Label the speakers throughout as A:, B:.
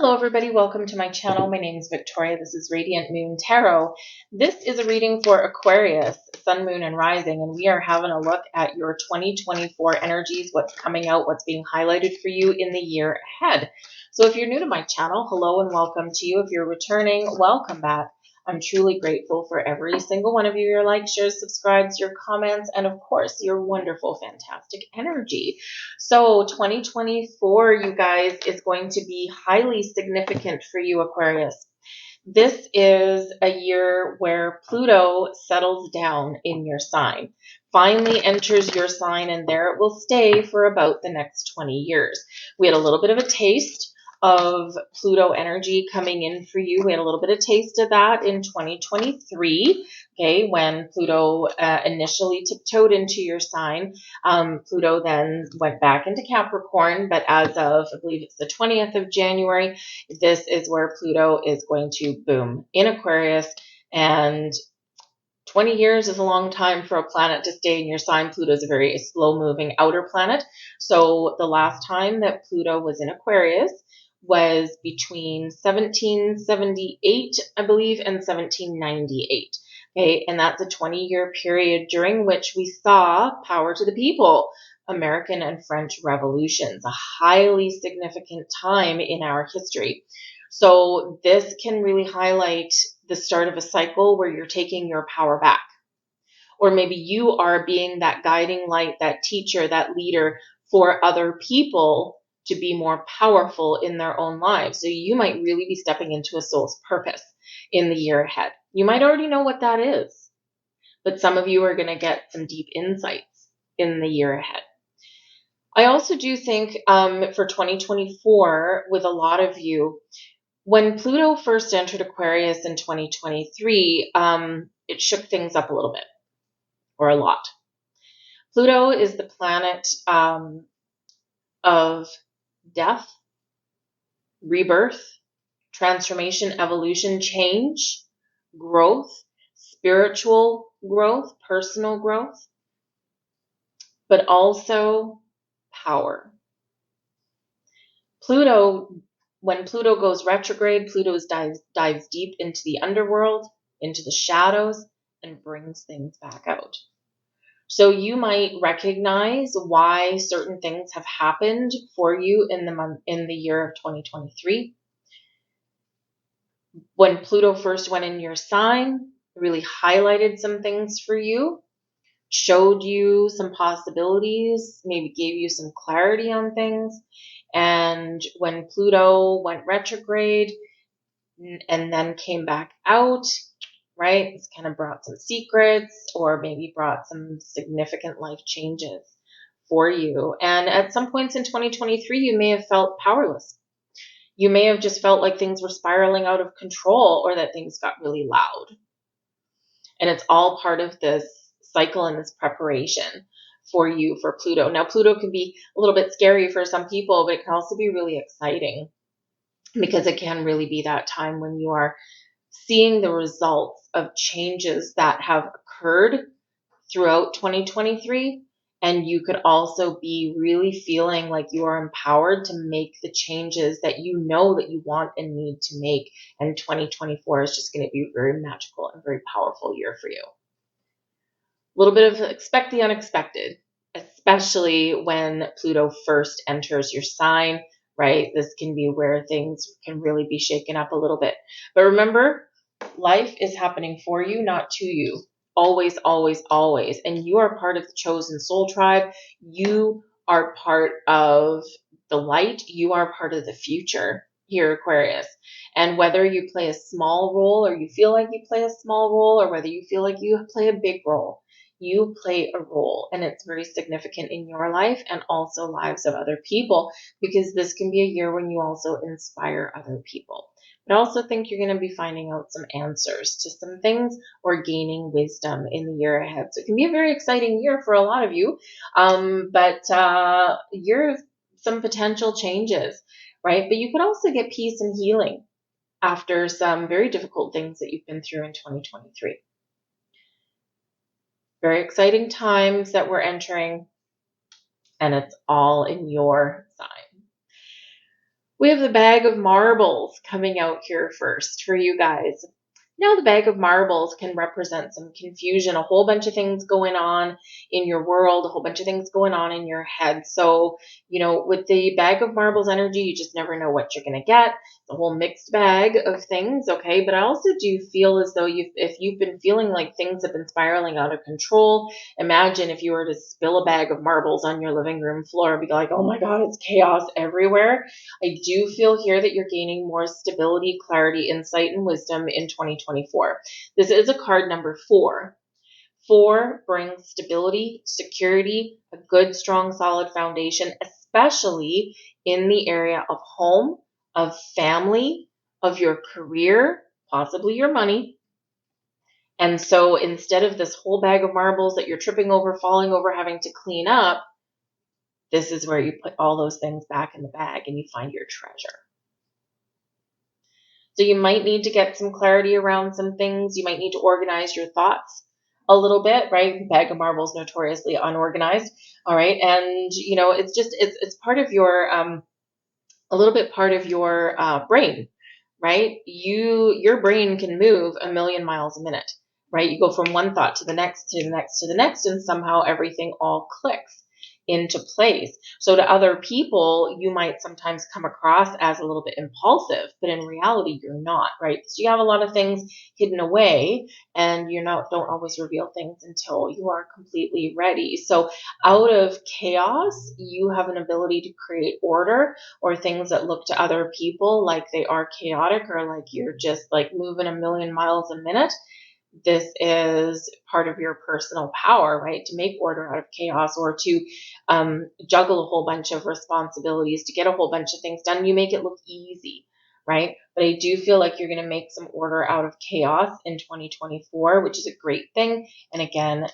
A: Hello everybody, welcome to my channel. My name is Victoria. This is Radiant Moon Tarot. This is a reading for Aquarius, Sun, Moon, and Rising, and we are having a look at your 2024 energies, what's coming out, what's being highlighted for you in the year ahead. So if you're new to my channel, hello and welcome to you. If you're returning, welcome back. I'm truly grateful for every single one of you, your likes, shares, subscribes, your comments, and of course, your wonderful, fantastic energy. So 2024, you guys, is going to be highly significant for you, Aquarius. This is a year where Pluto settles down in your sign, finally enters your sign, and there it will stay for about the next 20 years. We had a little bit of a taste of Pluto energy coming in for you. We had a little bit of taste of that in 2023, okay, when Pluto initially tiptoed into your sign. Pluto then went back into Capricorn, but as of, I believe it's the 20th of January, this is where Pluto is going to boom in Aquarius. And 20 years is a long time for a planet to stay in your sign. Pluto is a very slow-moving outer planet. So the last time that Pluto was in Aquarius was between 1778, I believe, and 1798. Okay, and that's a 20-year period during which we saw power to the people, American and French revolutions, a highly significant time in our history. So this can really highlight the start of a cycle where you're taking your power back. Or maybe you are being that guiding light, that teacher, that leader for other people to be more powerful in their own lives. So you might really be stepping into a soul's purpose in the year ahead. You might already know what that is, but some of you are going to get some deep insights in the year ahead. I also do think for 2024, with a lot of you, when Pluto first entered Aquarius in 2023, it shook things up a little bit, or a lot. Pluto is the planet of death, rebirth, transformation, evolution, change, growth, spiritual growth, personal growth, but also power. When Pluto goes retrograde, Pluto dives deep into the underworld, into the shadows, and brings things back out. So you might recognize why certain things have happened for you in the year of 2023. When Pluto first went in your sign, it really highlighted some things for you, showed you some possibilities, maybe gave you some clarity on things. And when Pluto went retrograde and then came back out, right, it's kind of brought some secrets or maybe brought some significant life changes for you. And at some points in 2023, you may have felt powerless. You may have just felt like things were spiraling out of control or that things got really loud. And it's all part of this cycle and this preparation for you for Pluto. Now, Pluto can be a little bit scary for some people, but it can also be really exciting because it can really be that time when you are seeing the results of changes that have occurred throughout 2023. And you could also be really feeling like you are empowered to make the changes that you know that you want and need to make. And 2024 is just going to be a very magical and very powerful year for you. A little bit of expect the unexpected, especially when Pluto first enters your sign, right? This can be where things can really be shaken up a little bit. But remember, life is happening for you, not to you. Always, always, always. And you are part of the chosen soul tribe. You are part of the light. You are part of the future here, Aquarius. And whether you play a small role or you feel like you play a small role or whether you feel like you play a big role, you play a role, and it's very significant in your life and also lives of other people, because this can be a year when you also inspire other people. But I also think you're going to be finding out some answers to some things or gaining wisdom in the year ahead. So it can be a very exciting year for a lot of you, but year of some potential changes, right? But you could also get peace and healing after some very difficult things that you've been through in 2023. Very exciting times that we're entering, and it's all in your sign. We have the bag of marbles coming out here first for you guys. Now, the bag of marbles can represent some confusion, a whole bunch of things going on in your world, a whole bunch of things going on in your head. So, with the bag of marbles energy, you just never know what you're going to get. It's a whole mixed bag of things, okay? But I also do feel as though if you've been feeling like things have been spiraling out of control, imagine if you were to spill a bag of marbles on your living room floor and be like, oh my God, it's chaos everywhere. I do feel here that you're gaining more stability, clarity, insight, and wisdom in 2024. This is a card number 4. 4 brings stability, security, a good, strong, solid foundation, especially in the area of home, of family, of your career, possibly your money. And so instead of this whole bag of marbles that you're tripping over, falling over, having to clean up, this is where you put all those things back in the bag and you find your treasure. So you might need to get some clarity around some things. You might need to organize your thoughts a little bit, right? The bag of marbles notoriously unorganized. All right. And it's part of your, a little bit part of your brain, right? Your brain can move 1,000,000 miles a minute, right? You go from one thought to the next, to the next, to the next, and somehow everything all clicks into place. So to other people, you might sometimes come across as a little bit impulsive, but in reality, you're not, right? So you have a lot of things hidden away, and don't always reveal things until you are completely ready. So out of chaos, you have an ability to create order, or things that look to other people like they are chaotic, or like you're just like moving 1,000,000 miles a minute. This is part of your personal power, right? To make order out of chaos, or to juggle a whole bunch of responsibilities, to get a whole bunch of things done. You make it look easy, right? But I do feel like you're going to make some order out of chaos in 2024, which is a great thing. And again,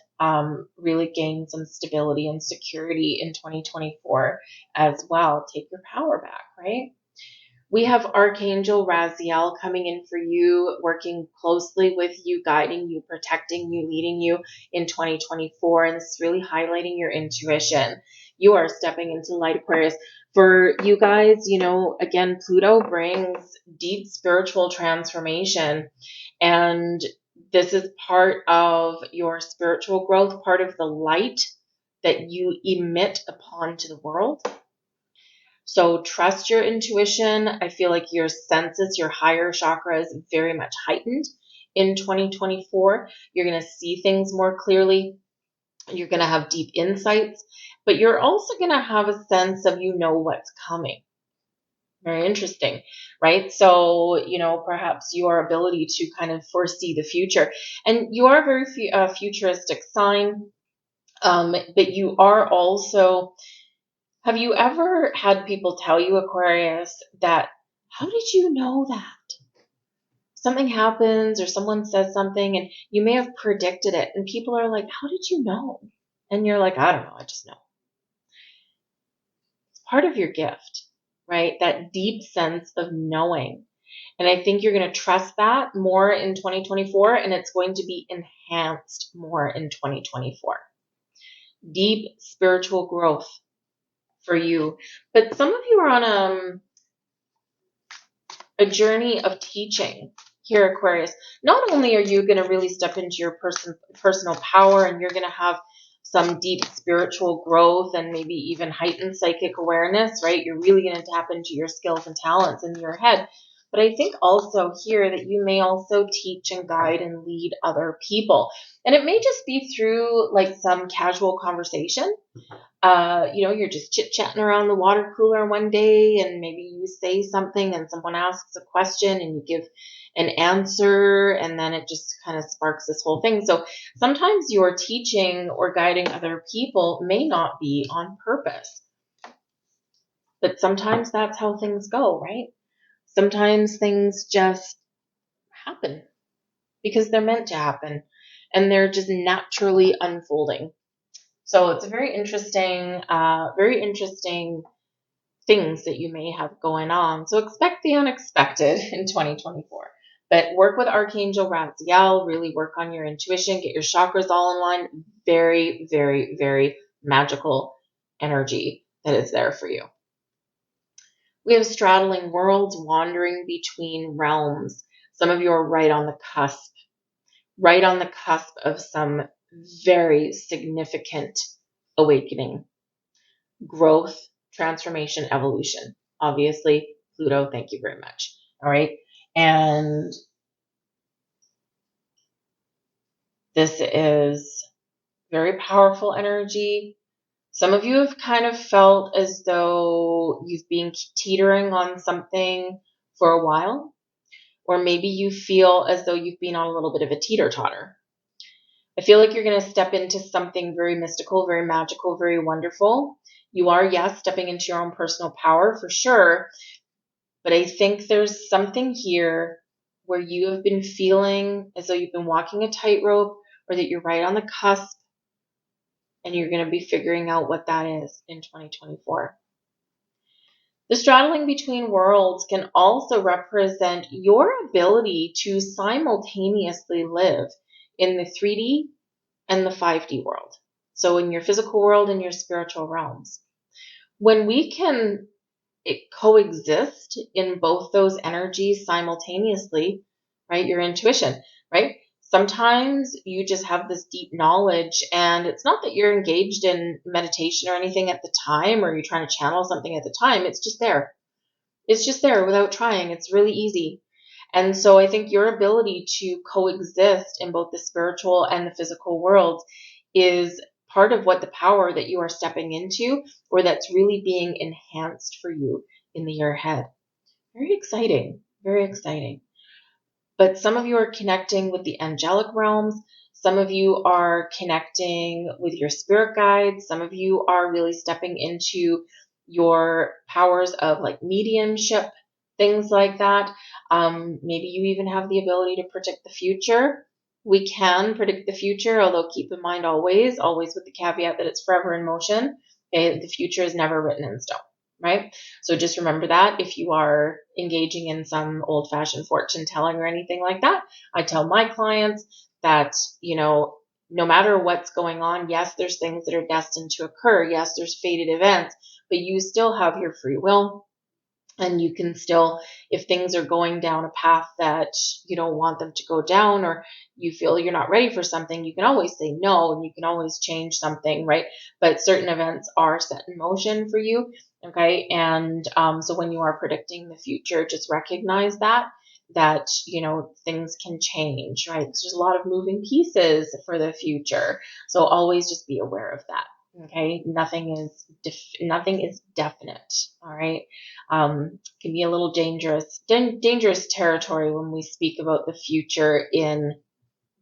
A: really gain some stability and security in 2024 as well. Take your power back, right? We have Archangel Raziel coming in for you, working closely with you, guiding you, protecting you, leading you in 2024. And this is really highlighting your intuition. You are stepping into light, Aquarius. For you guys, again, Pluto brings deep spiritual transformation. And this is part of your spiritual growth, part of the light that you emit upon to the world. So trust your intuition. I feel like your senses, your higher chakra is very much heightened in 2024. You're going to see things more clearly. You're going to have deep insights, but you're also going to have a sense of what's coming. Very interesting, right? So, perhaps your ability to kind of foresee the future. And you are a very futuristic sign, but you are also... Have you ever had people tell you, Aquarius, that, how did you know that? Something happens or someone says something and you may have predicted it, and people are like, how did you know? And you're like, I don't know, I just know. It's part of your gift, right? That deep sense of knowing. And I think you're going to trust that more in 2024, and it's going to be enhanced more in 2024. Deep spiritual growth for you. But some of you are on a journey of teaching here, Aquarius. Not only are you going to really step into your personal power, and you're going to have some deep spiritual growth and maybe even heightened psychic awareness, right? You're really going to tap into your skills and talents in your head. But I think also here that you may also teach and guide and lead other people. And it may just be through like some casual conversation. You're just chit-chatting around the water cooler one day, and maybe you say something and someone asks a question and you give an answer, and then it just kind of sparks this whole thing. So sometimes your teaching or guiding other people may not be on purpose, but sometimes that's how things go, right? Sometimes things just happen because they're meant to happen, and they're just naturally unfolding. So it's a very interesting things that you may have going on. So expect the unexpected in 2024. But work with Archangel Raziel, really work on your intuition, get your chakras all in line. Very, very, very magical energy that is there for you. We have straddling worlds, wandering between realms. Some of you are right on the cusp of some very significant awakening, growth, transformation, evolution. Obviously, Pluto, thank you very much. All right. And this is very powerful energy. Some of you have kind of felt as though you've been teetering on something for a while, or maybe you feel as though you've been on a little bit of a teeter-totter. I feel like you're going to step into something very mystical, very magical, very wonderful. You are, yes, stepping into your own personal power for sure, but I think there's something here where you have been feeling as though you've been walking a tightrope, or that you're right on the cusp, and you're going to be figuring out what that is in 2024. The straddling between worlds can also represent your ability to simultaneously live in the 3D and the 5D world. So in your physical world and your spiritual realms. When we can coexist in both those energies simultaneously, right? Your intuition, right? Sometimes you just have this deep knowledge, and it's not that you're engaged in meditation or anything at the time, or you're trying to channel something at the time. It's just there. It's just there without trying. It's really easy. And so I think your ability to coexist in both the spiritual and the physical worlds is part of what the power that you are stepping into, or that's really being enhanced for you in the year ahead. Very exciting. Very exciting. But some of you are connecting with the angelic realms. Some of you are connecting with your spirit guides. Some of you are really stepping into your powers of like mediumship, things like that. Maybe you even have the ability to predict the future. We can predict the future, although keep in mind always with the caveat that it's forever in motion. Okay? The future is never written in stone, right? So just remember that if you are engaging in some old-fashioned fortune telling or anything like that, I tell my clients that, no matter what's going on, yes, there's things that are destined to occur. Yes, there's fated events, but you still have your free will. And you can still, if things are going down a path that you don't want them to go down, or you feel you're not ready for something, you can always say no, and you can always change something, right? But certain events are set in motion for you, okay? And so when you are predicting the future, just recognize that things can change, right? There's a lot of moving pieces for the future. So always just be aware of that. Okay, nothing is definite. All right, can be a little dangerous territory when we speak about the future in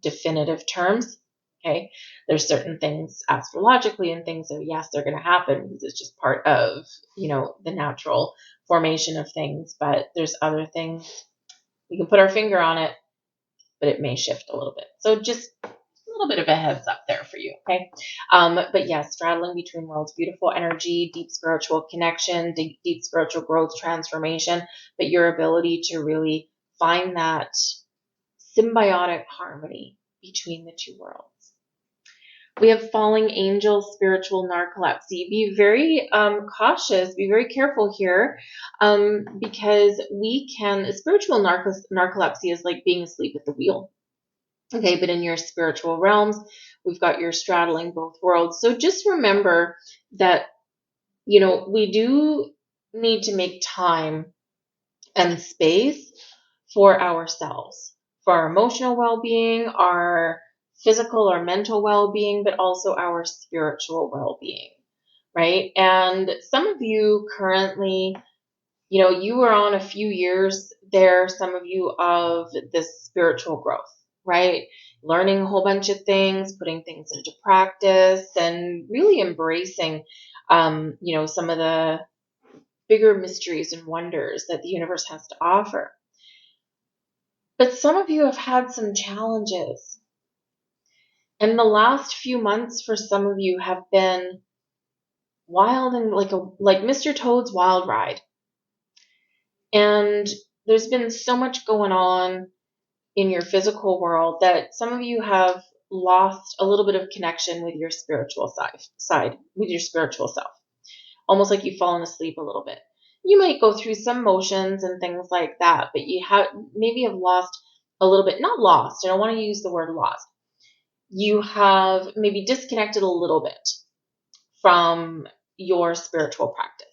A: definitive terms. Okay, there's certain things astrologically and things that yes, they're going to happen because it's just part of the natural formation of things. But there's other things we can put our finger on it, but it may shift a little bit. So just a little bit of a heads up there for you, okay? But yes, straddling between worlds, beautiful energy, deep spiritual connection, deep spiritual growth, transformation, but your ability to really find that symbiotic harmony between the two worlds. We have falling angels, spiritual narcolepsy. Be very cautious, be very careful here, because spiritual narcolepsy is like being asleep at the wheel. Okay, but in your spiritual realms, we've got your straddling both worlds. So just remember that, we do need to make time and space for ourselves, for our emotional well-being, our physical or mental well-being, but also our spiritual well-being, right? And some of you currently, you were on a few years there, some of you, of this spiritual growth, right? Learning a whole bunch of things, putting things into practice, and really embracing, some of the bigger mysteries and wonders that the universe has to offer. But some of you have had some challenges. And the last few months for some of you have been wild and like Mr. Toad's Wild Ride. And there's been so much going on in your physical world that some of you have lost a little bit of connection with your spiritual side, with your spiritual self. Almost like you've fallen asleep a little bit. You might go through some motions and things like that, but you have lost a little bit, not lost, I don't want to use the word lost. You have maybe disconnected a little bit from your spiritual practice.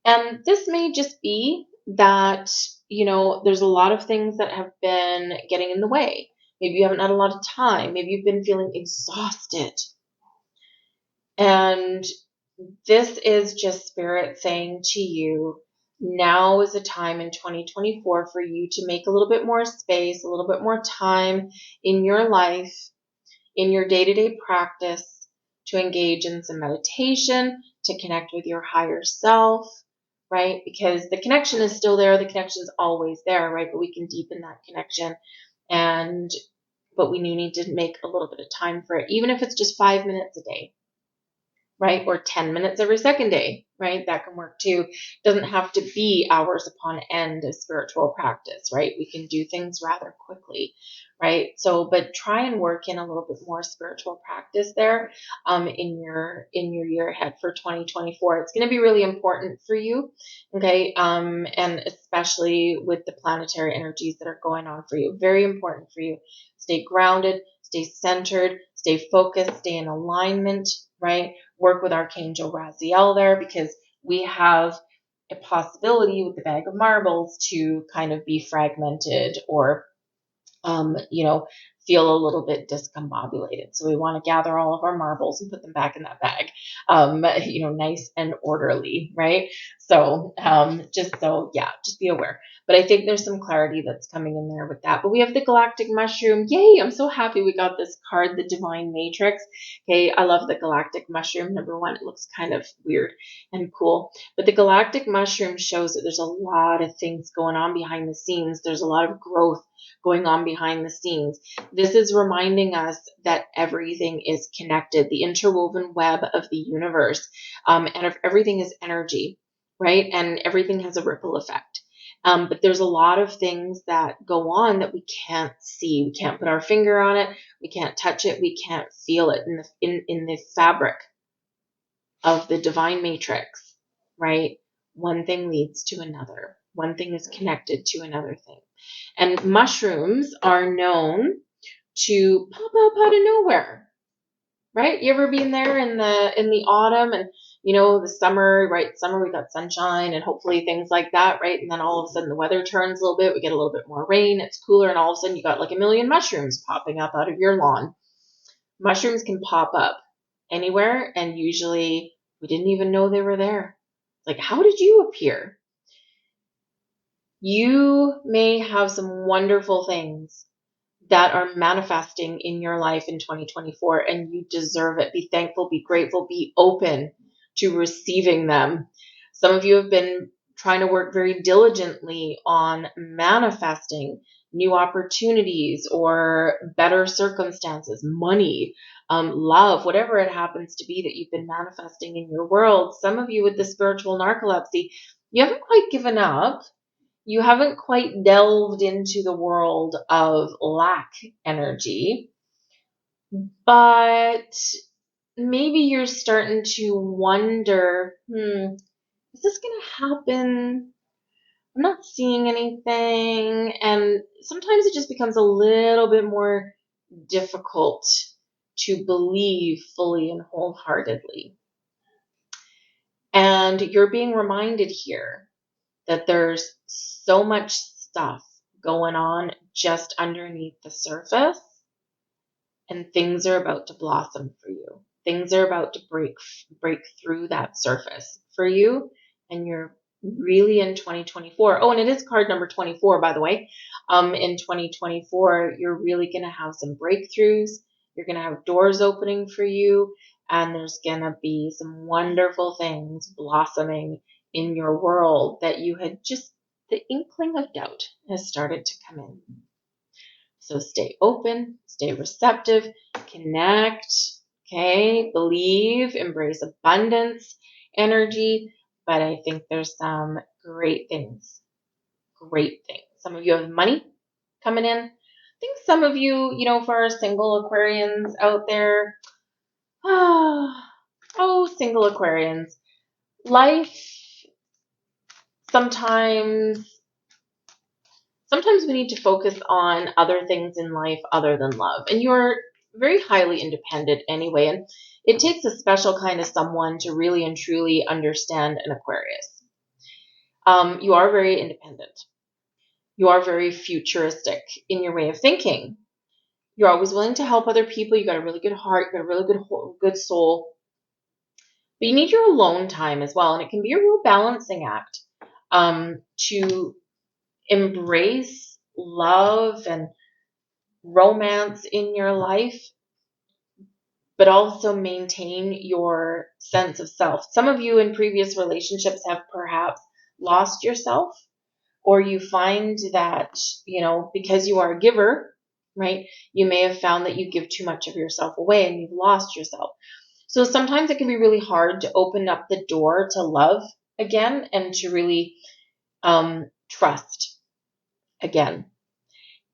A: And this may just be that, there's a lot of things that have been getting in the way. Maybe you haven't had a lot of time. Maybe you've been feeling exhausted. And this is just Spirit saying to you, now is a time in 2024 for you to make a little bit more space, a little bit more time in your life, in your day-to-day practice, to engage in some meditation, to connect with your higher self, right? Because the connection is still there. The connection is always there, right? But we can deepen that connection. But we need to make a little bit of time for it, even if it's just 5 minutes a day, right? Or 10 minutes every second day, right? That can work too. Doesn't have to be hours upon end as spiritual practice, right? We can do things rather quickly, right? So, but try and work in a little bit more spiritual practice there, in your year ahead for 2024. It's going to be really important for you, okay? And especially with the planetary energies that are going on for you, very important for you. Stay grounded, stay centered, stay focused, stay in alignment, right? Work with Archangel Raziel there, because we have a possibility with the bag of marbles to kind of be fragmented or, feel a little bit discombobulated. So we want to gather all of our marbles and put them back in that bag, nice and orderly, right? So, just be aware. But I think there's some clarity that's coming in there with that. But we have the galactic mushroom. Yay, I'm so happy we got this card, the Divine Matrix. Okay, I love the galactic mushroom. Number one, it looks kind of weird and cool. But the galactic mushroom shows that there's a lot of things going on behind the scenes. There's a lot of growth going on behind the scenes. This is reminding us that everything is connected, the interwoven web of the universe, and if everything is energy, right? And everything has a ripple effect. But there's a lot of things that go on that we can't see. We can't put our finger on it. We can't touch it. We can't feel it in the fabric of the divine matrix, right? One thing leads to another. One thing is connected to another thing. And mushrooms are known to pop up out of nowhere, right? You ever been there in the autumn and the summer, right? Summer we got sunshine and hopefully things like that, right? And then all of a sudden the weather turns a little bit, we get a little bit more rain, it's cooler, and all of a sudden you got like a million mushrooms popping up out of your lawn. Mushrooms can pop up anywhere, and usually we didn't even know they were there. Like, how did you appear? You may have some wonderful things that are manifesting in your life in 2024, and you deserve it. Be thankful, be grateful, be open to receiving them. Some of you have been trying to work very diligently on manifesting new opportunities or better circumstances, money, love, whatever it happens to be that you've been manifesting in your world. Some of you with the spiritual narcolepsy, you haven't quite given up. You haven't quite delved into the world of lack energy, but maybe you're starting to wonder, is this going to happen? I'm not seeing anything. And sometimes it just becomes a little bit more difficult to believe fully and wholeheartedly. And you're being reminded here that there's so much stuff going on just underneath the surface, and things are about to blossom for you. Things are about to break through that surface for you, and you're really in 2024. Oh, and it is card number 24, by the way. In 2024, you're really going to have some breakthroughs. You're going to have doors opening for you, and there's going to be some wonderful things blossoming in your world that you had just, the inkling of doubt has started to come in. So stay open, stay receptive, connect, okay? Believe, embrace abundance energy. But I think there's some great things. Some of you have money coming in. I think some of you, for our single Aquarians out there, single Aquarians, life sometimes we need to focus on other things in life other than love. And you're very highly independent anyway. And it takes a special kind of someone to really and truly understand an Aquarius. You are very independent. You are very futuristic in your way of thinking. You're always willing to help other people. You got a really good heart. You got a really good soul. But you need your alone time as well. And it can be a real balancing act to embrace love and romance in your life, but also maintain your sense of self. Some of you in previous relationships have perhaps lost yourself, or you find that, because you are a giver, right, you may have found that you give too much of yourself away and you've lost yourself. So sometimes it can be really hard to open up the door to love again and to really trust again.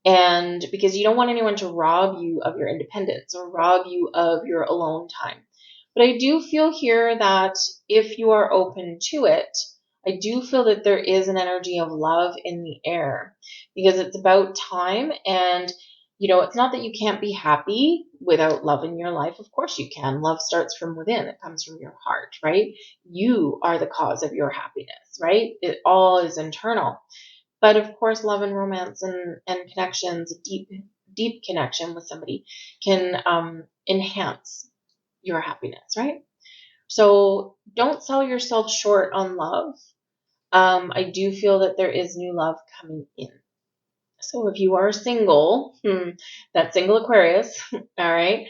A: And because you don't want anyone to rob you of your independence or rob you of your alone time. But I do feel here that if you are open to it, I do feel that there is an energy of love in the air, because it's about time. And, it's not that you can't be happy without love in your life. Of course you can. Love starts from within. It comes from your heart, right? You are the cause of your happiness, right? It all is internal. But of course, love and romance and connections, deep connection with somebody can enhance your happiness, right? So don't sell yourself short on love. I do feel that there is new love coming in. So if you are single, that single Aquarius, all right,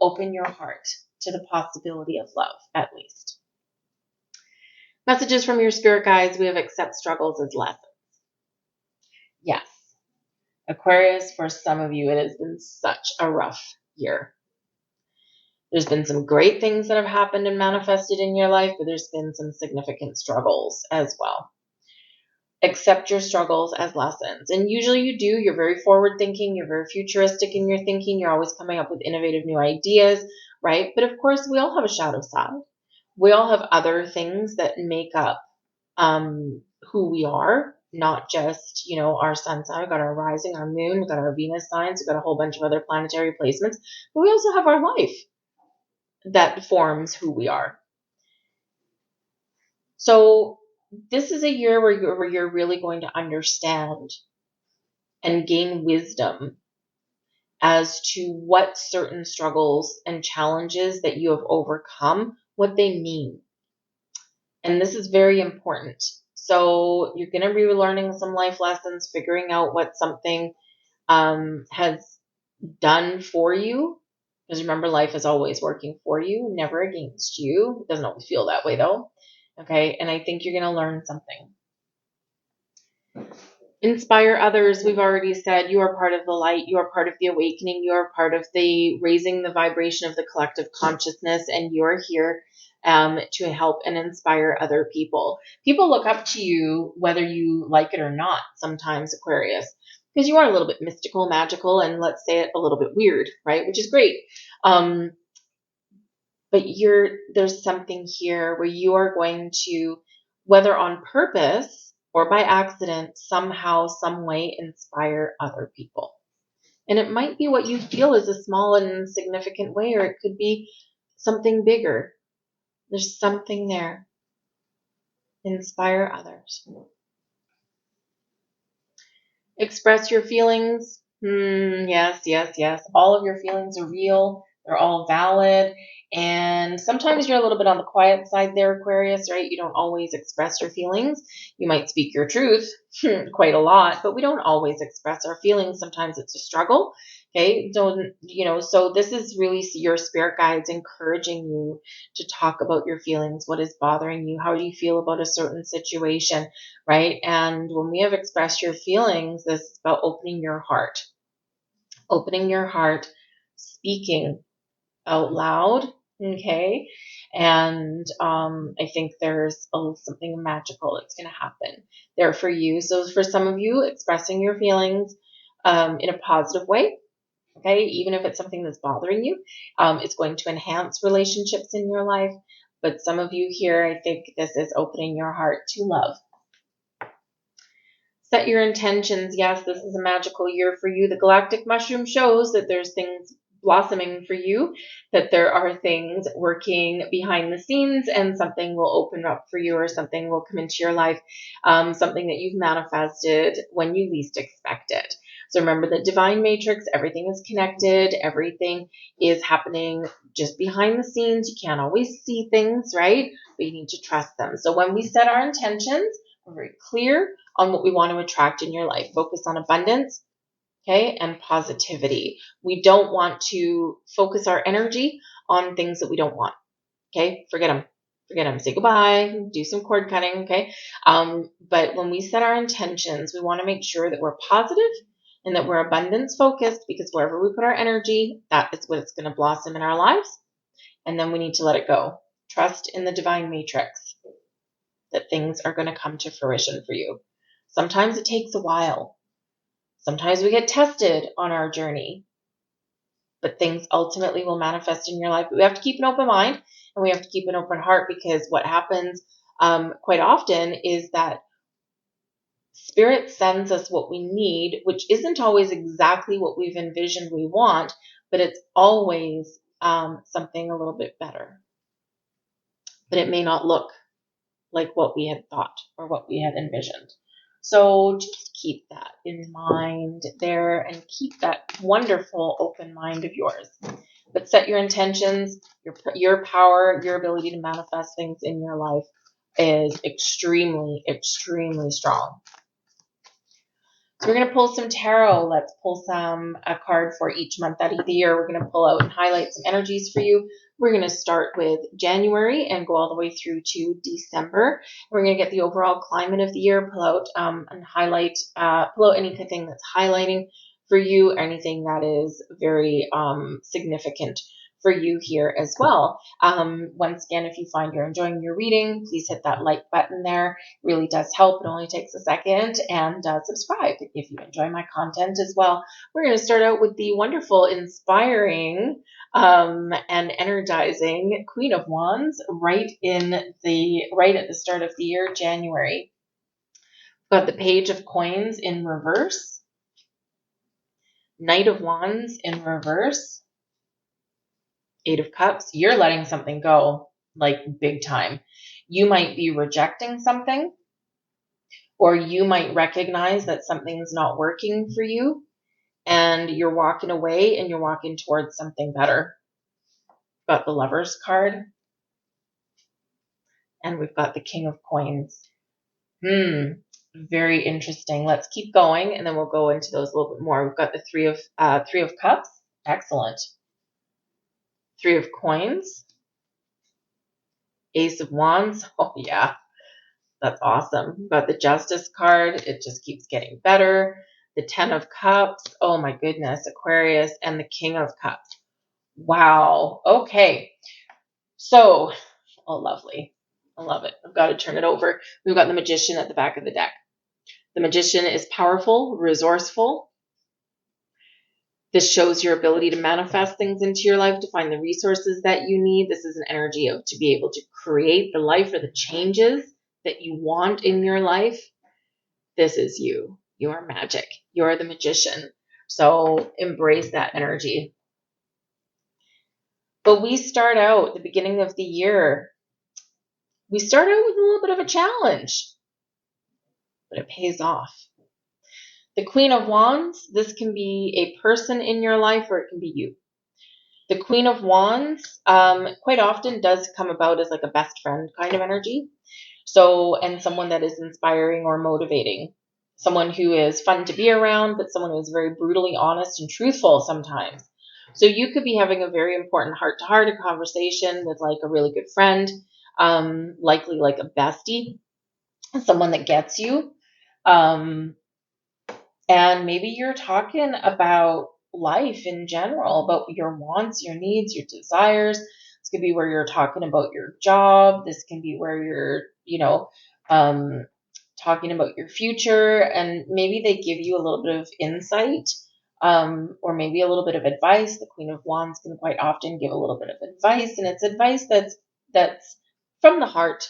A: open your heart to the possibility of love, at least. Messages from your spirit guides. We have accept struggles as lessons. Yes. Aquarius, for some of you, it has been such a rough year. There's been some great things that have happened and manifested in your life, but there's been some significant struggles as well. Accept your struggles as lessons. And usually you do. You're very forward thinking. You're very futuristic in your thinking. You're always coming up with innovative new ideas, right? But of course, we all have a shadow side. We all have other things that make up who we are, not just, our sun sign. We've got our rising, our moon, we've got our Venus signs, we've got a whole bunch of other planetary placements, but we also have our life that forms who we are. So this is a year where you're really going to understand and gain wisdom as to what certain struggles and challenges that you have overcome, what they mean. And this is very important. So you're going to be learning some life lessons, figuring out what something has done for you. Because remember, life is always working for you, never against you. It doesn't always feel that way, though. Okay, and I think you're going to learn something. Inspire others. We've already said you are part of the light. You are part of the awakening. You are part of the raising the vibration of the collective consciousness, and you are here to help and inspire other people. People look up to you whether you like it or not sometimes, Aquarius, because you are a little bit mystical, magical, and let's say it a little bit weird, right? Which is great. But there's something here where you are going to, whether on purpose or by accident, somehow, some way inspire other people. And it might be what you feel is a small and insignificant way, or it could be something bigger. There's something there. Inspire others. Express your feelings. Yes. All of your feelings are real. They're all valid. And sometimes you're a little bit on the quiet side there, Aquarius, right? You don't always express your feelings. You might speak your truth quite a lot, but we don't always express our feelings. Sometimes it's a struggle. Okay. So this is really your spirit guides encouraging you to talk about your feelings. What is bothering you? How do you feel about a certain situation? Right? And when we have expressed your feelings, this is about opening your heart, speaking out loud. Okay. And I think there's something magical that's going to happen there for you. So for some of you, expressing your feelings in a positive way, okay, even if it's something that's bothering you, it's going to enhance relationships in your life. But some of you here, I think this is opening your heart to love. Set your intentions. Yes, this is a magical year for you. The galactic mushroom shows that there's things blossoming for you, that there are things working behind the scenes, and something will open up for you, or something will come into your life, something that you've manifested when you least expect it. So remember the divine matrix, everything is connected, everything is happening just behind the scenes. You can't always see things, right? But you need to trust them. So when we set our intentions, we're very clear on what we want to attract in your life. Focus on abundance, okay, and positivity. We don't want to focus our energy on things that we don't want, okay? Forget them. Forget them. Say goodbye. Do some cord cutting, okay? But when we set our intentions, we want to make sure that we're positive and that we're abundance focused, because wherever we put our energy, that is what it's going to blossom in our lives. And then we need to let it go. Trust in the divine matrix that things are going to come to fruition for you. Sometimes it takes a while. Sometimes we get tested on our journey, but things ultimately will manifest in your life. But we have to keep an open mind, and we have to keep an open heart, because what happens quite often is that Spirit sends us what we need, which isn't always exactly what we've envisioned we want, but it's always something a little bit better. But it may not look like what we had thought or what we had envisioned. So just keep that in mind there, and keep that wonderful open mind of yours. But set your intentions. Your power, your ability to manifest things in your life is extremely, extremely strong. So we're going to pull some tarot. Let's pull a card for each month out of the year. We're going to pull out and highlight some energies for you. We're going to start with January and go all the way through to December. We're going to get the overall climate of the year, pull out and highlight, pull out anything that's highlighting for you, anything that is very significant for you here as well. Once again, if you find you're enjoying your reading, please hit that like button there. It really does help. It only takes a second. And subscribe if you enjoy my content as well. We're going to start out with the wonderful, inspiring, and energizing Queen of Wands right at the start of the year, January. We've got the Page of Coins in reverse, Knight of Wands in reverse, Eight of Cups. You're letting something go, like big time. You might be rejecting something, or you might recognize that something's not working for you, and you're walking away and you're walking towards something better. We've got the Lovers card, and we've got the King of Coins. Very interesting. Let's keep going, and then we'll go into those a little bit more. We've got the Three of Cups. Excellent. Three of Coins. Ace of Wands. Oh, yeah. That's awesome. We've got the Justice card. It just keeps getting better. The Ten of Cups. Oh, my goodness. Aquarius. And the King of Cups. Wow. Okay. So, oh, lovely. I love it. I've got to turn it over. We've got the Magician at the back of the deck. The Magician is powerful, resourceful. This shows your ability to manifest things into your life, to find the resources that you need. This is an energy of to be able to create the life or the changes that you want in your life. This is you. You are magic. You are the Magician. So embrace that energy. But we start out the beginning of the year. We start out with a little bit of a challenge, but it pays off. The Queen of Wands, this can be a person in your life, or it can be you. The Queen of Wands quite often does come about as like a best friend kind of energy. So, and someone that is inspiring or motivating. Someone who is fun to be around, but someone who is very brutally honest and truthful sometimes. So you could be having a very important heart-to-heart conversation with like a really good friend, likely like a bestie, someone that gets you. And maybe you're talking about life in general, about your wants, your needs, your desires. This could be where you're talking about your job. This can be where you're, talking about your future. And maybe they give you a little bit of insight, or maybe a little bit of advice. The Queen of Wands can quite often give a little bit of advice, and it's advice that's from the heart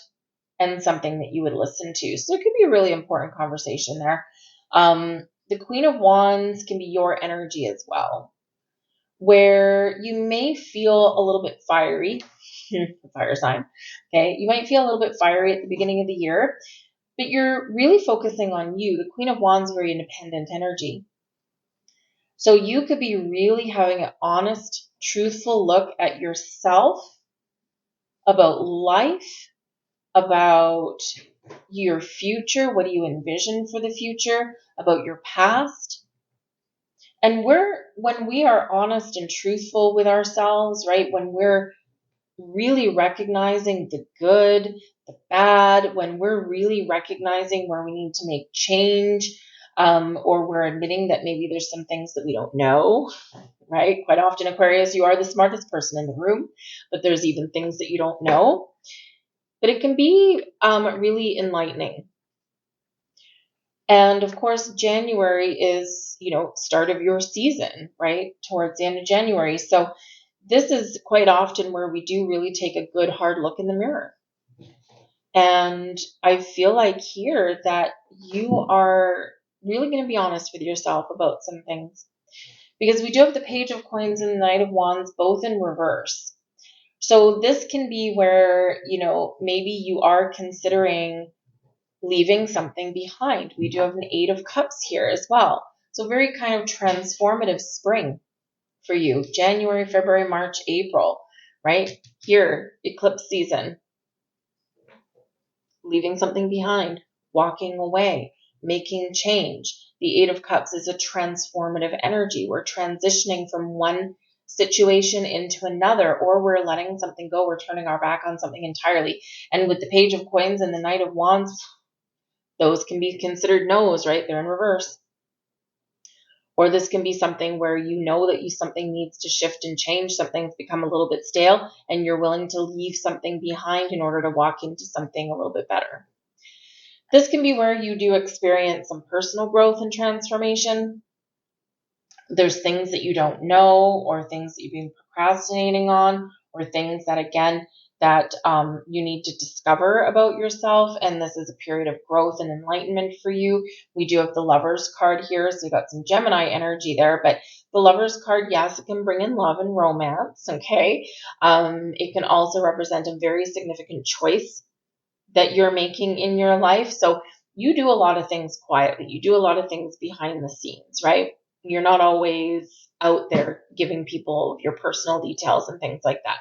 A: and something that you would listen to. So it could be a really important conversation there. The Queen of Wands can be your energy as well, where you may feel a little bit fiery, fire sign, okay? You might feel a little bit fiery at the beginning of the year, but you're really focusing on you. The Queen of Wands is very independent energy. So you could be really having an honest, truthful look at yourself, about life, about your future. What do you envision for the future? About your past. And when we are honest and truthful with ourselves, right? When we're really recognizing the good, the bad, when we're really recognizing where we need to make change, or we're admitting that maybe there's some things that we don't know, right? Quite often, Aquarius, you are the smartest person in the room, but there's even things that you don't know. But it can be really enlightening. And of course, January is, start of your season, right? Towards the end of January. So this is quite often where we do really take a good hard look in the mirror. And I feel like here that you are really going to be honest with yourself about some things. Because we do have the Page of Coins and the Knight of Wands both in reverse. So this can be where, maybe you are considering leaving something behind. We do have an Eight of Cups here as well. So very kind of transformative spring for you. January, February, March, April, right? Here, eclipse season. Leaving something behind, walking away, making change. The Eight of Cups is a transformative energy. We're transitioning from one situation into another, or we're letting something go. We're turning our back on something entirely. And with the Page of Coins and the Knight of Wands, those can be considered no's, right? They're in reverse. Or this can be something where you know that something needs to shift and change, something's become a little bit stale, and you're willing to leave something behind in order to walk into something a little bit better. This can be where you do experience some personal growth and transformation. There's things that you don't know, or things that you've been procrastinating on, or things that, again, that you need to discover about yourself. And this is a period of growth and enlightenment for you. We do have the Lovers card here, so we've got some Gemini energy there. But the Lovers card, yes, it can bring in love and romance, okay? It can also represent a very significant choice that you're making in your life. So you do a lot of things quietly. You do a lot of things behind the scenes, right? You're not always out there giving people your personal details and things like that.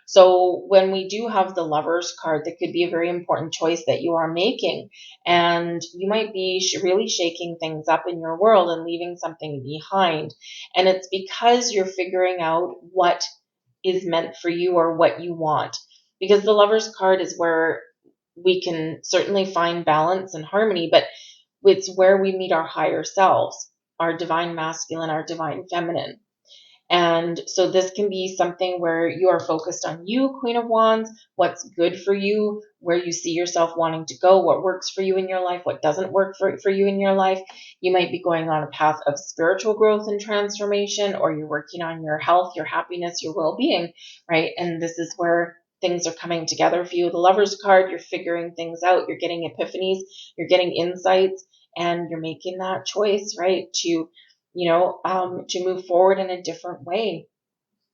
A: So when we do have the Lovers card, that could be a very important choice that you are making. And you might be really shaking things up in your world and leaving something behind. And it's because you're figuring out what is meant for you or what you want. Because the Lovers card is where we can certainly find balance and harmony, but it's where we meet our higher selves, our divine masculine, our divine feminine. And so this can be something where you are focused on you, Queen of Wands, what's good for you, where you see yourself wanting to go, what works for you in your life, what doesn't work for you in your life. You might be going on a path of spiritual growth and transformation, or you're working on your health, your happiness, your well-being, right? And this is where things are coming together for you. The Lovers card, you're figuring things out, you're getting epiphanies, you're getting insights, and you're making that choice, right? To move forward in a different way,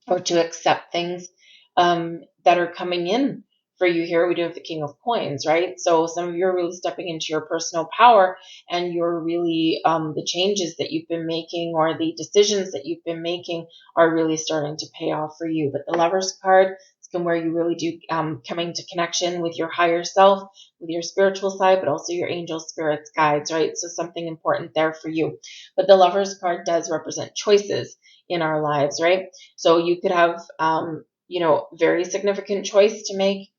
A: or to accept things that are coming in for you here. We do have the King of Coins, right? So some of you are really stepping into your personal power, and you're really, the changes that you've been making or the decisions that you've been making are really starting to pay off for you. But the Lovers card, where you really do coming to connection with your higher self, with your spiritual side, but also your angels, spirits, guides, right? So something important there for you. But the Lovers card does represent choices in our lives, right? So you could have, very significant choice to make.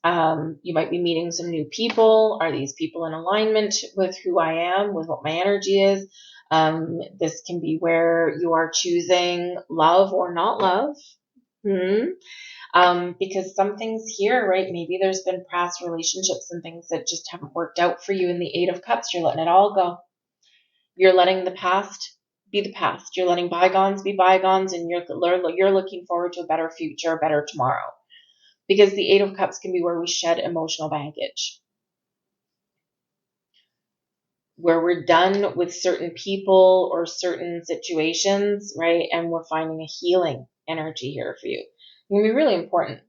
A: You might be meeting some new people. Are these people in alignment with who I am, with what my energy is? This can be where you are choosing love or not love. Because some things here, right? Maybe there's been past relationships and things that just haven't worked out for you. In the Eight of Cups, you're letting it all go. You're letting the past be the past. You're letting bygones be bygones, and you're looking forward to a better future, a better tomorrow. Because the Eight of Cups can be where we shed emotional baggage. where we're done with certain people or certain situations, right? And we're finding a healing energy here for you. It's going to be really important.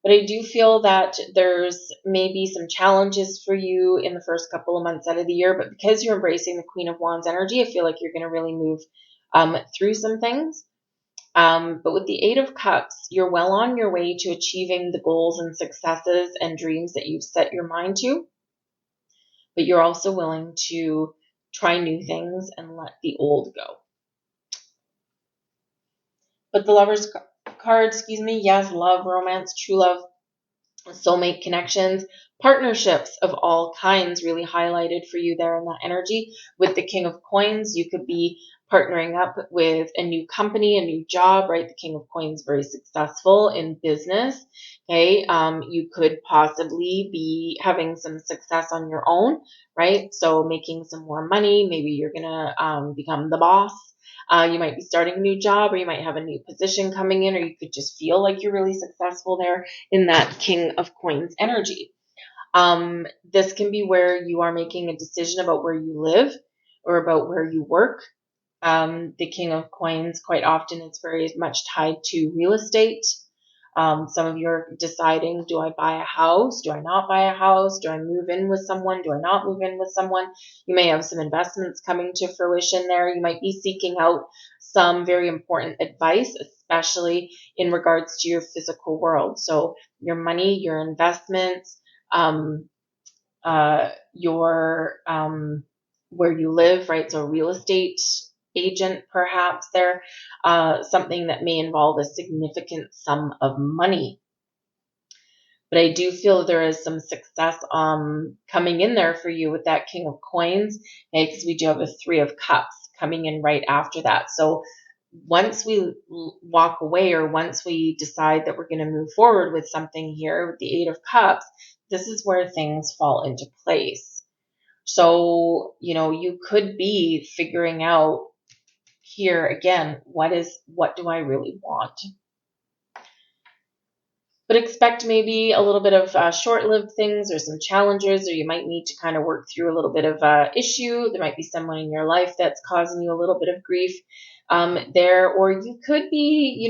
A: But I do feel that there's maybe some challenges for you in the first couple of months out of the year, but because you're embracing the Queen of Wands energy, I feel like you're going to really move through some things. But with the Eight of Cups, you're well on your way to achieving the goals and successes and dreams that you've set your mind to. But you're also willing to try new things and let the old go. But the Lover's card, yes, love, romance, true love, soulmate connections, partnerships of all kinds really highlighted for you there in that energy. With the King of Coins, you could be partnering up with a new company, a new job, right? The King of Coins, very successful in business. Okay. You could possibly be having some success on your own, right? So making some more money. Maybe you're going to become the boss. You might be starting a new job, or you might have a new position coming in, or you could just feel like you're really successful there in that King of Coins energy. This can be where you are making a decision about where you live or about where you work. The King of Coins quite often is very much tied to real estate. Some of you are deciding, do I buy a house? Do I not buy a house? Do I move in with someone? Do I not move in with someone? You may have some investments coming to fruition there. You might be seeking out some very important advice, especially in regards to your physical world. So your money, your investments, your where you live, right? So real estate agent perhaps there, something that may involve a significant sum of money. But I do feel there is some success coming in there for you with that King of Coins, because we do have a Three of Cups coming in right after that. So once we walk away, or once we decide that we're going to move forward with something here with the Eight of Cups, this is where things fall into place. So, you could be figuring out here again, what do I really want? But expect maybe a little bit of short-lived things or some challenges, or you might need to kind of work through a little bit of issue. There might be someone in your life that's causing you a little bit of grief there, or you could be,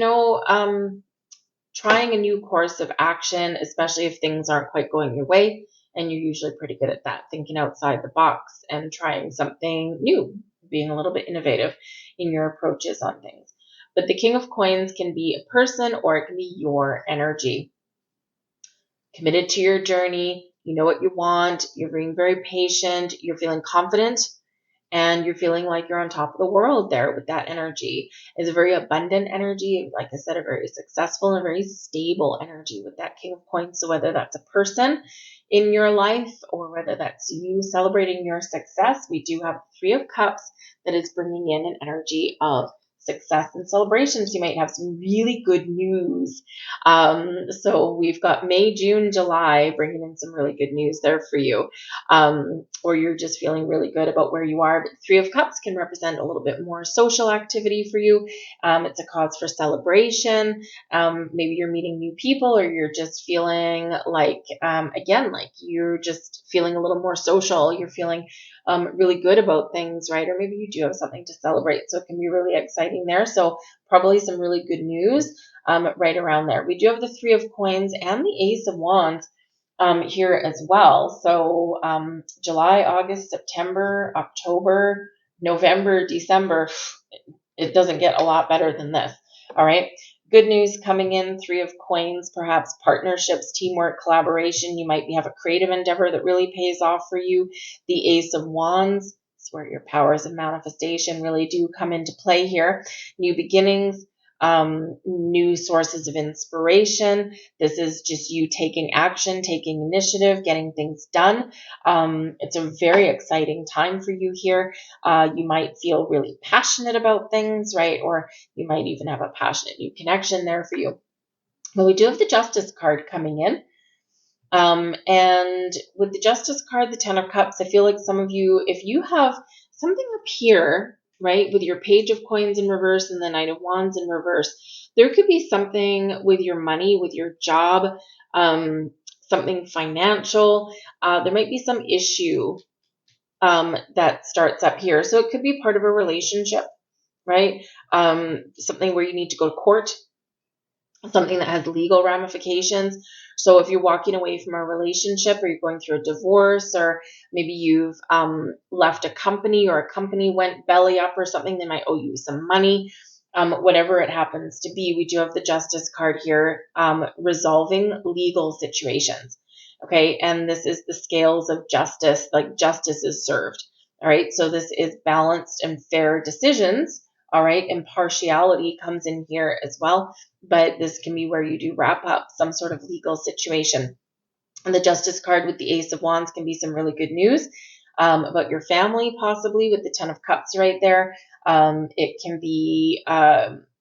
A: trying a new course of action, especially if things aren't quite going your way. And you're usually pretty good at that, thinking outside the box and trying something new, being a little bit innovative in your approaches on things. But the King of Coins can be a person, or it can be your energy. Committed to your journey, you know what you want, you're being very patient, you're feeling confident, and you're feeling like you're on top of the world there with that energy. It's a very abundant energy, like I said, a very successful and very stable energy with that King of Coins. So whether that's a person in your life or whether that's you celebrating your success, we do have Three of Cups that is bringing in an energy of success and celebrations. You might have some really good news. So we've got May, June, July bringing in some really good news there for you. Or you're just feeling really good about where you are. But Three of Cups can represent a little bit more social activity for you. It's a cause for celebration. Maybe you're meeting new people, or you're just feeling like, again, like you're just feeling a little more social. You're feeling really good about things, right? Or maybe you do have something to celebrate. So it can be really exciting there. So probably some really good news right around there. We do have the Three of Coins and the Ace of Wands here as well. So July, August, September, October, November, December, it doesn't get a lot better than this. All right. Good news coming in, Three of Coins, perhaps partnerships, teamwork, collaboration. You might have a creative endeavor that really pays off for you. The Ace of Wands is where your powers of manifestation really do come into play here. New beginnings, new sources of inspiration. This is just you taking action, taking initiative, getting things done. It's a very exciting time for you here. You might feel really passionate about things, right? Or you might even have a passionate new connection there for you. But we do have the Justice card coming in. And with the Justice card, the Ten of Cups, I feel like some of you, if you have something up here, right, with your Page of Coins in reverse and the Knight of Wands in reverse, there could be something with your money, with your job, something financial. There might be some issue that starts up here. So it could be part of a relationship, right? Something where you need to go to court, something that has legal ramifications. So if you're walking away from a relationship, or you're going through a divorce, or maybe you've left a company, or a company went belly up or something, they might owe you some money. Whatever it happens to be, we do have the Justice card here, resolving legal situations. Okay, and this is the scales of justice, like justice is served. All right, so this is balanced and fair decisions. All right, impartiality comes in here as well, but this can be where you do wrap up some sort of legal situation. And the Justice card with the Ace of Wands can be some really good news about your family, possibly with the Ten of Cups right there. It can be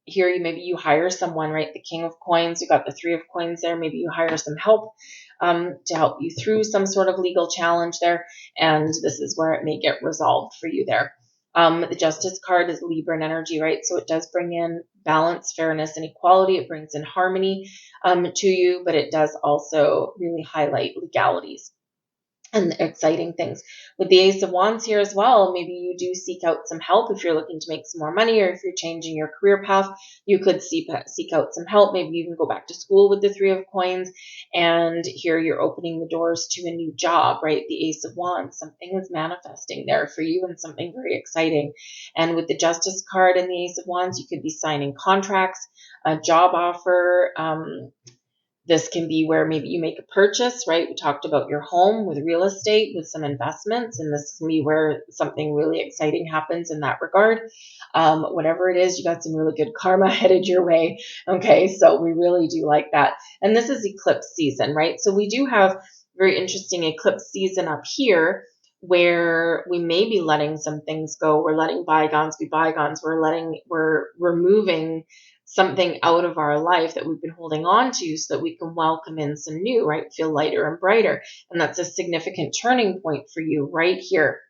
A: here, maybe you hire someone, right? The King of Coins, you got the Three of Coins there. Maybe you hire some help to help you through some sort of legal challenge there. And this is where it may get resolved for you there. The Justice card is Libran energy, right? So it does bring in balance, fairness, and equality. It brings in harmony to you, but it does also really highlight legalities and exciting things. With the Ace of Wands here as well, maybe you do seek out some help if you're looking to make some more money, or if you're changing your career path, you could seek out some help. Maybe you can go back to school with the Three of Coins, and here you're opening the doors to a new job, right? The Ace of Wands, something is manifesting there for you, and something very exciting. And with the Justice card and the Ace of Wands, you could be signing contracts, a job offer. This can be where maybe you make a purchase, right? We talked about your home with real estate, with some investments, and this can be where something really exciting happens in that regard. Whatever it is, you got some really good karma headed your way. Okay, so we really do like that. And this is eclipse season, right? So we do have very interesting eclipse season up here, where we may be letting some things go. We're letting bygones be bygones. We're removing something out of our life that we've been holding on to, so that we can welcome in some new, right? Feel lighter and brighter. And that's a significant turning point for you right here.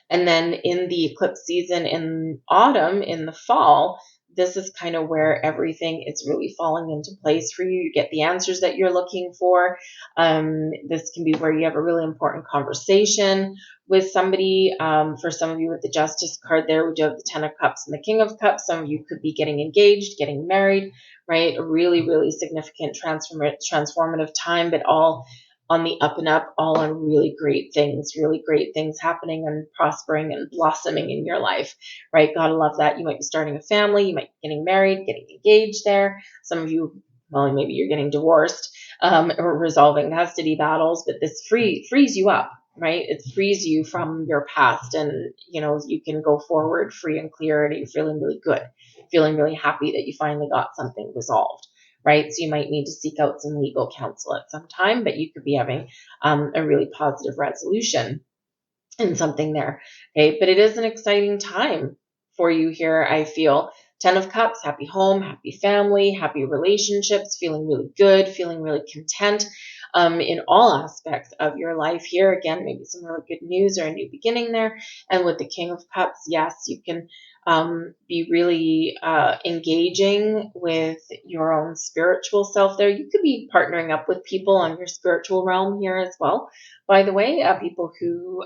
A: And then in the eclipse season in autumn, in the fall, this is kind of where everything is really falling into place for you. You get the answers that you're looking for. This can be where you have a really important conversation with somebody. For some of you with the Justice card there, we do have the Ten of Cups and the King of Cups. Some of you could be getting engaged, getting married, right? A really, really significant transformative time, but all on the up and up, all on really great things happening and prospering and blossoming in your life, right? Gotta love that. You might be starting a family, you might be getting married, getting engaged there. Some of you, well, maybe you're getting divorced, or resolving custody battles, but this frees you up, right? It frees you from your past, and you can go forward free and clear, and you're feeling really good, feeling really happy that you finally got something resolved. Right? So you might need to seek out some legal counsel at some time, but you could be having a really positive resolution in something there. Okay, but it is an exciting time for you here, I feel. Ten of Cups, happy home, happy family, happy relationships, feeling really good, feeling really content in all aspects of your life here. Again, maybe some really good news or a new beginning there. And with the King of Cups, yes, you can be really engaging with your own spiritual self there. You could be partnering up with people on your spiritual realm here as well. By the way, people who,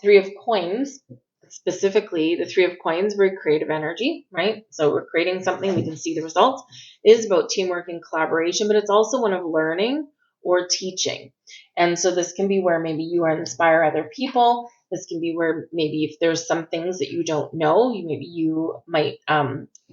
A: Three of Coins, specifically the Three of Coins, very creative energy, right? So we're creating something, we can see the results. It is about teamwork and collaboration, but it's also one of learning or teaching. And so this can be where maybe you inspire other people. This can be where maybe if there's some things that you don't know, maybe you might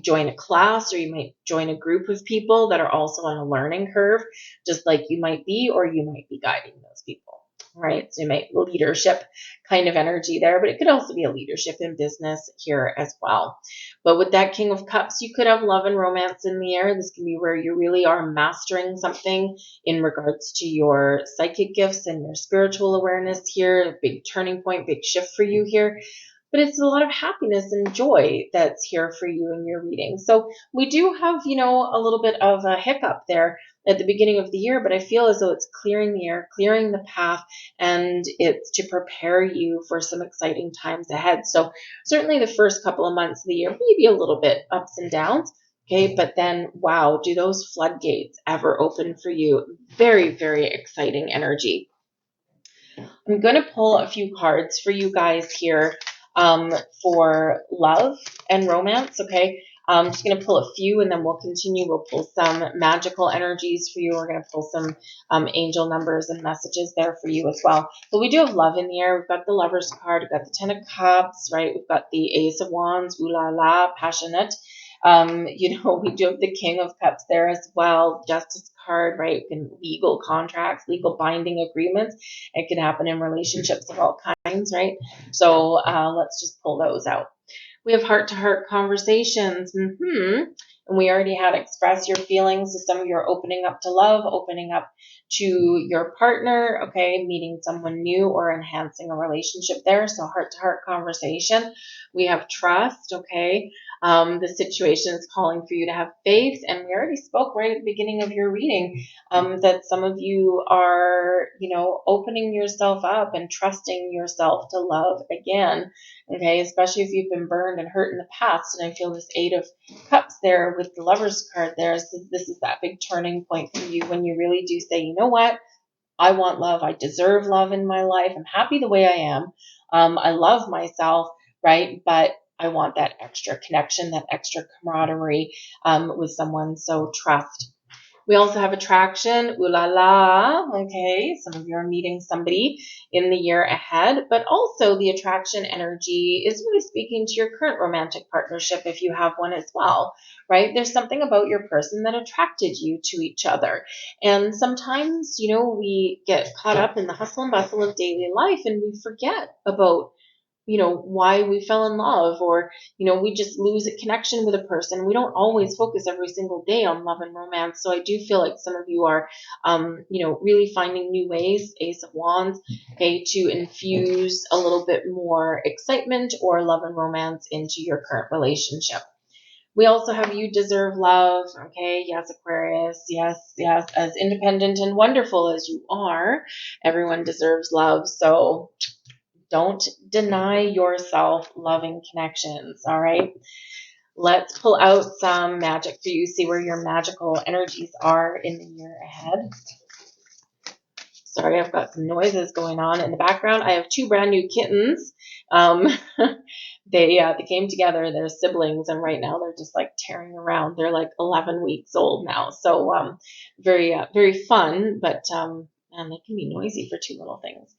A: join a class, or you might join a group of people that are also on a learning curve, just like you might be, or you might be guiding those people, right? So you might leadership kind of energy there, but it could also be a leadership in business here as well. But with that King of Cups, you could have love and romance in the air. This can be where you really are mastering something in regards to your psychic gifts and your spiritual awareness here. A big turning point, big shift for you here. But it's a lot of happiness and joy that's here for you in your reading. So we do have, a little bit of a hiccup there at the beginning of the year, but I feel as though it's clearing the air, clearing the path, and it's to prepare you for some exciting times ahead. So certainly the first couple of months of the year, maybe a little bit ups and downs. Okay, but then, wow, do those floodgates ever open for you? Very, very exciting energy. I'm going to pull a few cards for you guys here for love and romance, okay? I'm just going to pull a few and then we'll continue. We'll pull some magical energies for you. We're going to pull some angel numbers and messages there for you as well. But we do have love in the air. We've got the Lover's card. We've got the Ten of Cups, right? We've got the Ace of Wands, ooh la la, passionate. We do have the King of Cups there as well. Justice card, right? Legal contracts, legal binding agreements. It can happen in relationships of all kinds, right? So let's just pull those out. We have heart-to-heart conversations. And we already had express your feelings. So some of you are opening up to love, opening up to your partner, okay, meeting someone new or enhancing a relationship there. So heart-to-heart conversation. We have trust, okay. The situation is calling for you to have faith. And we already spoke right at the beginning of your reading that some of you are, opening yourself up and trusting yourself to love again. Okay, especially if you've been burned and hurt in the past. And I feel this Eight of Cups there with the Lover's card there. So this is that big turning point for you when you really do say, you know what? I want love. I deserve love in my life. I'm happy the way I am. I love myself, right? But I want that extra connection, that extra camaraderie with someone. So trust. We also have attraction, ooh la la, okay, some of you are meeting somebody in the year ahead, but also the attraction energy is really speaking to your current romantic partnership if you have one as well, right? There's something about your person that attracted you to each other. And sometimes, we get caught up in the hustle and bustle of daily life and we forget about why we fell in love, or, we just lose a connection with a person. We don't always focus every single day on love and romance. So I do feel like some of you are, really finding new ways, Ace of Wands, okay, to infuse a little bit more excitement or love and romance into your current relationship. We also have you deserve love, okay? Yes, Aquarius, yes, yes. As independent and wonderful as you are, everyone deserves love. So don't deny yourself loving connections, all right? Let's pull out some magic for you, see where your magical energies are in the year ahead. Sorry, I've got some noises going on in the background. I have two brand new kittens. They came together. They're siblings, and right now they're just like tearing around. They're like 11 weeks old now, so very fun, but man, they can be noisy for two little things.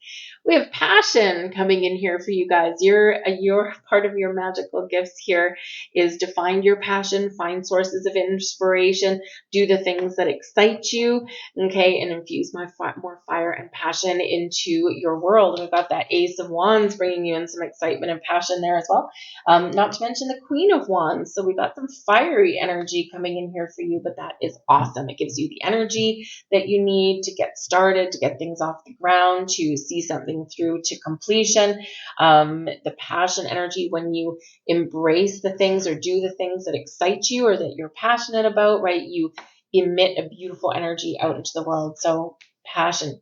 A: We have passion coming in here for you guys. Your part of your magical gifts here is to find your passion, find sources of inspiration, do the things that excite you, okay, and infuse more fire and passion into your world. And we've got that Ace of Wands bringing you in some excitement and passion there as well. Not to mention the Queen of Wands. So we've got some fiery energy coming in here for you, but that is awesome. It gives you the energy that you need to get started, to get things off the ground, to see something through to completion. The passion energy when you embrace the things or do the things that excite you or that you're passionate about, right? You emit a beautiful energy out into the world. So passion.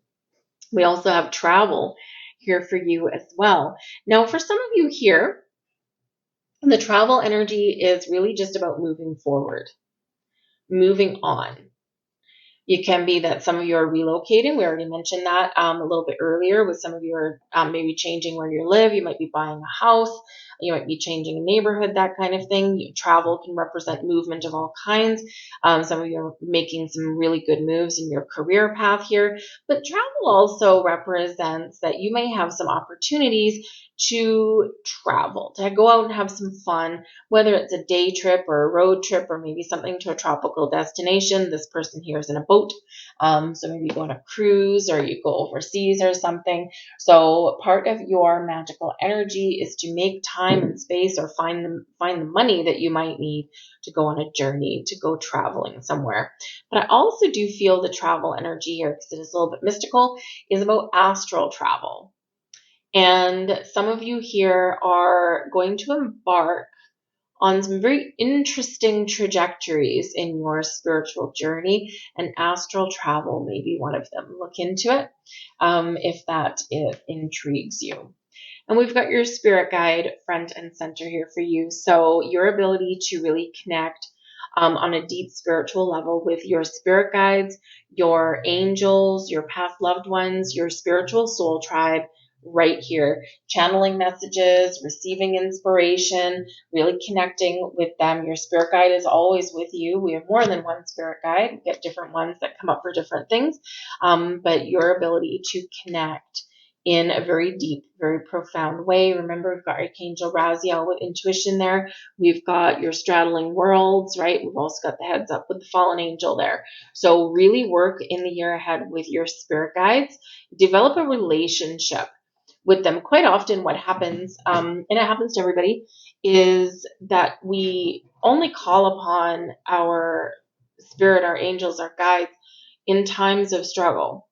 A: We also have travel here for you as well. Now, for some of you here, the travel energy is really just about moving forward, moving on. It can be that some of you are relocating. We already mentioned that a little bit earlier with some of you are maybe changing where you live. You might be buying a house. You might be changing a neighborhood, that kind of thing. Travel can represent movement of all kinds. Some of you are making some really good moves in your career path here. But travel also represents that you may have some opportunities to travel, to go out and have some fun, whether it's a day trip or a road trip or maybe something to a tropical destination. This person here is in a boat. So maybe you go on a cruise or you go overseas or something. So part of your magical energy is to make time and space or find the money that you might need to go on a journey, to go traveling somewhere. But I also do feel the travel energy here, because it is a little bit mystical, is about astral travel. And some of you here are going to embark on some very interesting trajectories in your spiritual journey, and astral travel may be one of them. Look into it if that intrigues you. And we've got your spirit guide front and center here for you. So your ability to really connect on a deep spiritual level with your spirit guides, your angels, your past loved ones, your spiritual soul tribe right here. Channeling messages, receiving inspiration, really connecting with them. Your spirit guide is always with you. We have more than one spirit guide. We get different ones that come up for different things. But your ability to connect in a very deep, very profound way. Remember, we've got Archangel Raziel with intuition there. We've got your straddling worlds, right? We've also got the heads up with the fallen angel there. So really work in the year ahead with your spirit guides. Develop a relationship with them. Quite often what happens, and it happens to everybody, is that we only call upon our spirit, our angels, our guides in times of struggle.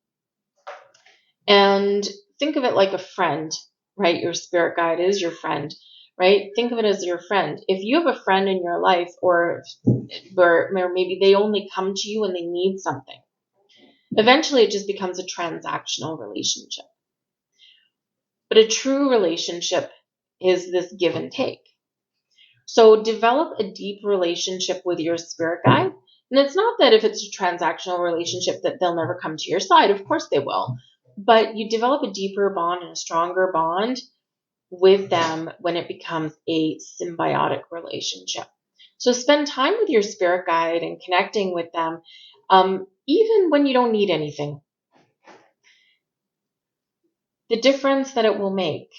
A: And think of it like a friend, right? Your spirit guide is your friend, right? Think of it as your friend. If you have a friend in your life, or maybe they only come to you when they need something, eventually it just becomes a transactional relationship. But a true relationship is this give and take. So develop a deep relationship with your spirit guide. And it's not that if it's a transactional relationship that they'll never come to your side. Of course they will. But you develop a deeper bond and a stronger bond with them when it becomes a symbiotic relationship. So spend time with your spirit guide and connecting with them, even when you don't need anything. The difference that it will make,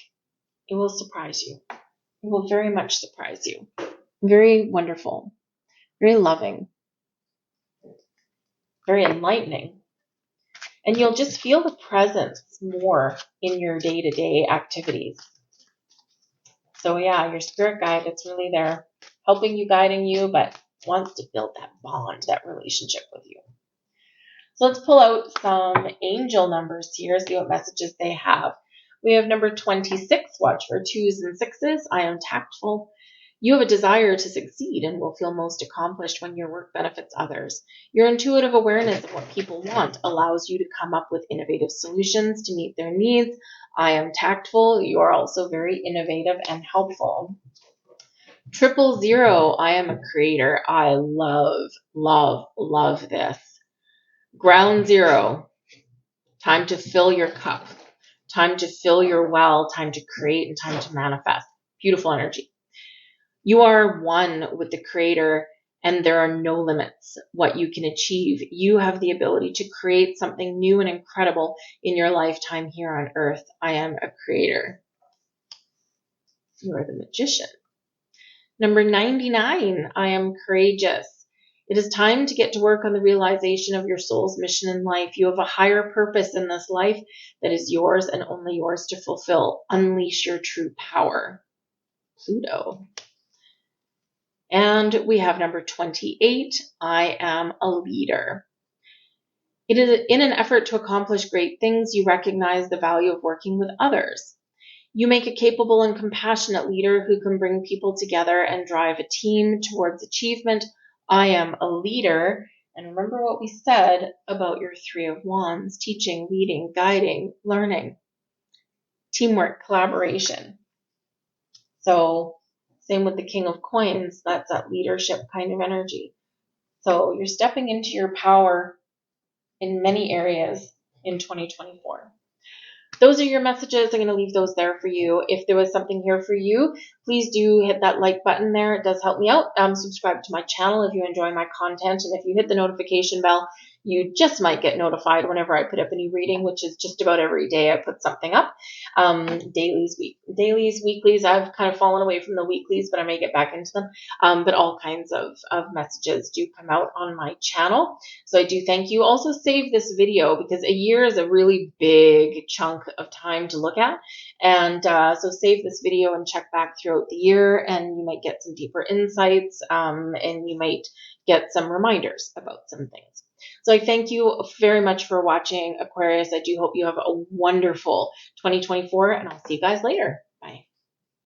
A: it will surprise you. It will very much surprise you. Very wonderful, very loving, very enlightening. And you'll just feel the presence more in your day-to-day activities. So yeah, your spirit guide, it's really there, helping you, guiding you, but wants to build that bond, that relationship with you. So let's pull out some angel numbers here, see what messages they have. We have number 26, watch for 2s and 6s. I am tactful. You have a desire to succeed and will feel most accomplished when your work benefits others. Your intuitive awareness of what people want allows you to come up with innovative solutions to meet their needs. I am tactful. You are also very innovative and helpful. 000, I am a creator. I love, love, love this. Ground zero, time to fill your cup, time to fill your well, time to create, and time to manifest. Beautiful energy. You are one with the creator, and there are no limits what you can achieve. You have the ability to create something new and incredible in your lifetime here on earth. I am a creator. You are the magician. Number 99, I am courageous. It is time to get to work on the realization of your soul's mission in life. You have a higher purpose in this life that is yours and only yours to fulfill. Unleash your true power. Pluto. And we have number 28, I am a leader. It is in an effort to accomplish great things, you recognize the value of working with others. You make a capable and compassionate leader who can bring people together and drive a team towards achievement. I am a leader. And remember what we said about your 3 of Wands, teaching, leading, guiding, learning, teamwork, collaboration. So same with the King of Coins, that's that leadership kind of energy. So you're stepping into your power in many areas in 2024. Those are your messages. I'm going to leave those there for you. If there was something here for you, please do hit that like button there. It does help me out. Subscribe to my channel if you enjoy my content. And if you hit the notification bell, you just might get notified whenever I put up a new reading, which is just about every day I put something up. Dailies, weeklies. I've kind of fallen away from the weeklies, but I may get back into them. But all kinds of messages do come out on my channel. So I do thank you. Also save this video because a year is a really big chunk of time to look at. And so save this video and check back throughout the year, and you might get some deeper insights, and you might get some reminders about some things. So I thank you very much for watching, Aquarius. I do hope you have a wonderful 2024, and I'll see you guys later.